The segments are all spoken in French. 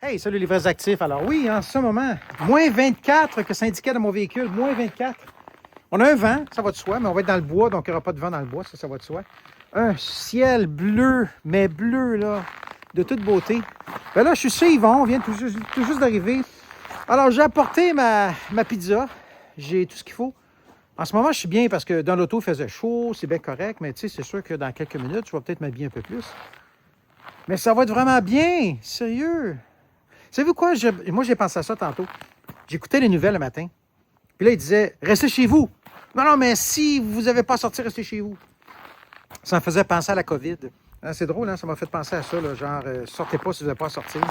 Hey, salut les vrais actifs. Alors oui, en ce moment, moins 24 que ça indiquait dans mon véhicule, moins 24. On a un vent, ça va de soi, mais on va être dans le bois, donc il n'y aura pas de vent dans le bois, ça va de soi. Un ciel bleu, mais bleu, là, de toute beauté. Ben là, je suis chez Yvon, on vient tout juste d'arriver. Alors, j'ai apporté ma pizza, j'ai tout ce qu'il faut. En ce moment, je suis bien parce que dans l'auto, il faisait chaud, c'est bien correct, mais tu sais, c'est sûr que dans quelques minutes, je vais peut-être m'habiller un peu plus. Mais ça va être vraiment bien, sérieux. Savez-vous quoi? Moi, j'ai pensé à ça tantôt. J'écoutais les nouvelles le matin. Puis là, ils disaient, restez chez vous. Non, mais si vous n'avez pas sorti, restez chez vous. Ça me faisait penser à la COVID. Hein, c'est drôle, hein? Ça m'a fait penser à ça, là, genre, sortez pas si vous n'avez pas à sortir.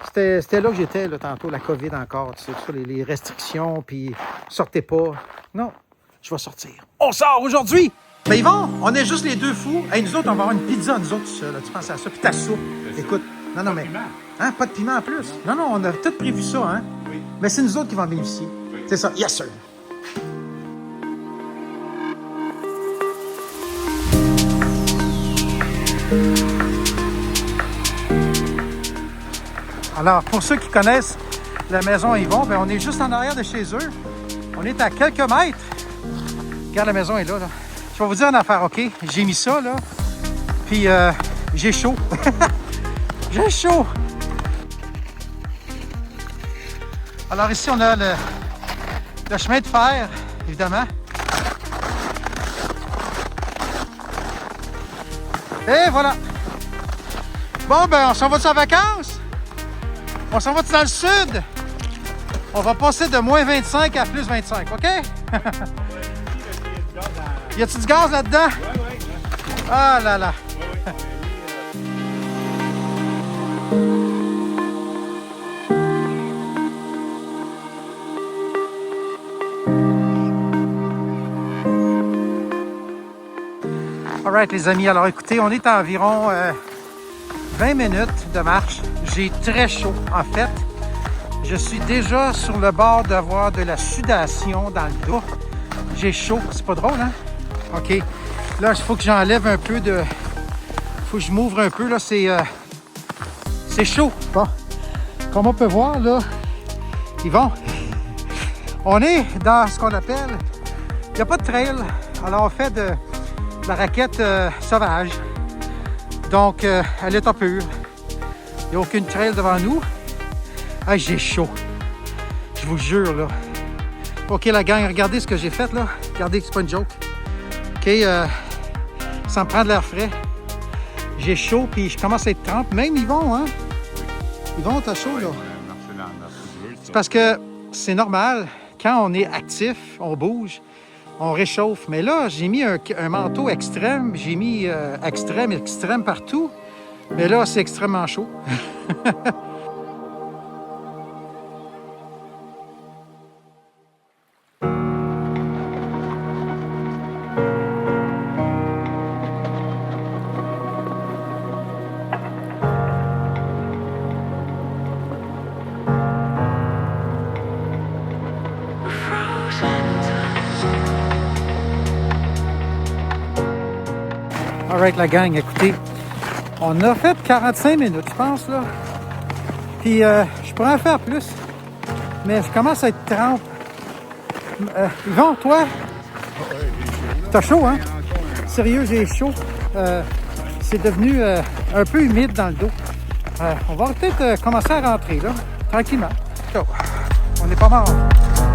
C'était là que j'étais, là, tantôt, la COVID encore, tu sais, les restrictions, puis sortez pas. Non, je vais sortir. On sort aujourd'hui! Ben Yvon, on est juste les deux fous. Hey, nous autres, on va avoir une pizza, nous autres, ça, là, tu penses à ça, puis ta soupe. Écoute, non, mais... Hein, pas de piment en plus? Non, on a tout prévu ça, hein? Oui. Mais c'est nous autres qui vont en bénéficier. Oui. C'est ça. Yes, sir. Alors, pour ceux qui connaissent la maison Yvon, ben on est juste en arrière de chez eux. On est à quelques mètres. Regarde, la maison est là, là. Je vais vous dire une affaire, OK? J'ai mis ça, là. Puis, j'ai chaud. J'ai chaud. Alors ici, on a le chemin de fer, évidemment. Et voilà. Bon, ben, on s'en va-tu en vacances? On s'en va-tu dans le sud? On va passer de moins 25 à plus 25, OK? Y a-tu du gaz là-dedans? Oui. Ah là là. Alright les amis, alors écoutez, on est à environ 20 minutes de marche. J'ai très chaud. En fait, je suis déjà sur le bord d'avoir de la sudation dans le dos. J'ai chaud. C'est pas drôle, hein? OK. Là, il faut que j'enlève un peu de... faut que je m'ouvre un peu, là. C'est chaud. Bon. Comme on peut voir, là, Yvon, on est dans ce qu'on appelle... Il n'y a pas de trail. Alors, on fait de la raquette sauvage. Donc, à l'état pur. Il n'y a aucune trail devant nous. Ah, j'ai chaud. Je vous jure, là. OK, la gang, regardez ce que j'ai fait, là. Regardez, c'est pas une joke. OK, sans prendre l'air frais. J'ai chaud, puis je commence à être trempe. Même Yvon, hein? Yvon, t'as chaud, là. C'est parce que c'est normal. Quand on est actif, on bouge. On réchauffe. Mais là, j'ai mis un manteau extrême. J'ai mis extrême partout. Mais là, c'est extrêmement chaud. Alright, la gang, écoutez, on a fait 45 minutes, je pense, là. Puis, je pourrais en faire plus, mais je commence à être trempe. Yvon, toi? T'as chaud, hein? Sérieux, j'ai chaud. C'est devenu un peu humide dans le dos. On va peut-être commencer à rentrer, là, tranquillement. Oh, on n'est pas mort.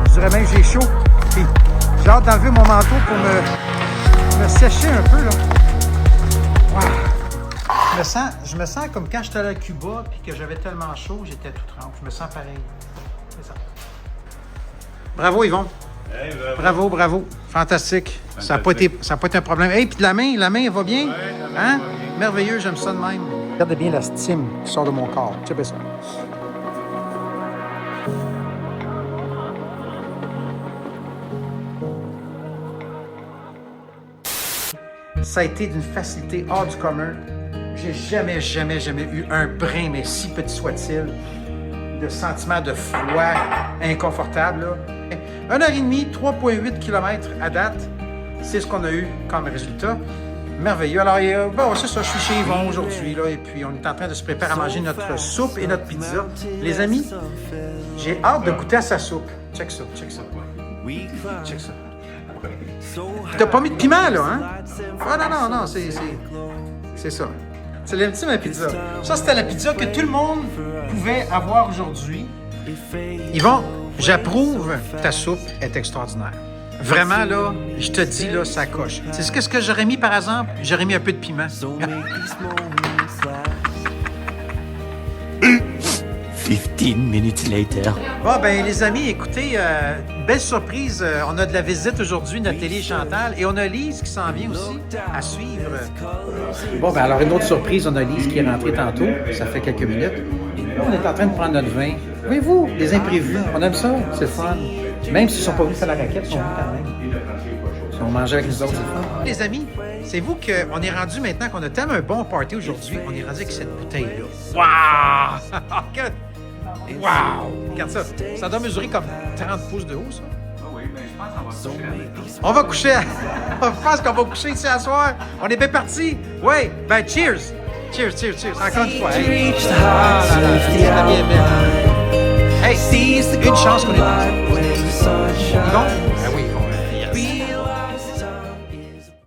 Je dirais même que j'ai chaud. Puis, j'ai hâte d'enlever mon manteau pour me sécher un peu, là. Je me sens comme quand j'étais allé à Cuba et que j'avais tellement chaud, j'étais tout trempe. Je me sens pareil. C'est ça. Bravo, Yvon. Hey, bravo. Fantastique. Ça n'a pas été un problème. Hey, puis la main, elle va bien? Ouais, hein? Merveilleux, j'aime ça de même. Regardez bien la stime qui sort de mon corps. Checkez ça. Ça a été d'une facilité hors du commun. J'ai jamais eu un brin, mais si petit soit-il, de sentiment de froid inconfortable. 1h30, 3,8 km à date, c'est ce qu'on a eu comme résultat. Merveilleux. Alors, bon, c'est ça, je suis chez Yvon aujourd'hui, là, et puis on est en train de se préparer à manger notre soupe et notre pizza. Les amis, j'ai hâte de goûter à sa soupe. Check ça, check ça. Check ça. T'as pas mis de piment, là, hein? Ah non, c'est ça. C'est l'ultime pizza. Ça, c'était la pizza que tout le monde pouvait avoir aujourd'hui. Yvon, j'approuve, ta soupe est extraordinaire. Vraiment, là, je te dis, là, ça coche. C'est ce que j'aurais mis, par exemple? J'aurais mis un peu de piment. 15 minutes later. Bon, ben les amis, écoutez, belle surprise. On a de la visite aujourd'hui, Nathalie et Chantal, et on a Lise qui s'en vient aussi à suivre. Bon, ben alors une autre surprise, on a Lise qui est rentrée tantôt, ça fait quelques minutes. On est en train de prendre notre vin. Voyez-vous, des imprévus, on aime ça, c'est fun. Même s'ils ne sont pas venus faire la raquette, ils sont venus quand même. Ils ont mangé avec nous autres, c'est fun. Les amis, c'est vous qu'on est rendu maintenant qu'on a tellement un bon party aujourd'hui, on est rendu avec cette bouteille-là. Waouh! Wow! Regarde ça. Ça doit mesurer comme 30 pouces de haut, ça. Oui, mais je pense qu'on va coucher. On va coucher. Je pense qu'on va coucher ici à soir. On est bien parti. Oui, ben cheers! Cheers, cheers, cheers. Encore une fois. Hey, hey, une chance qu'on est parti. Non?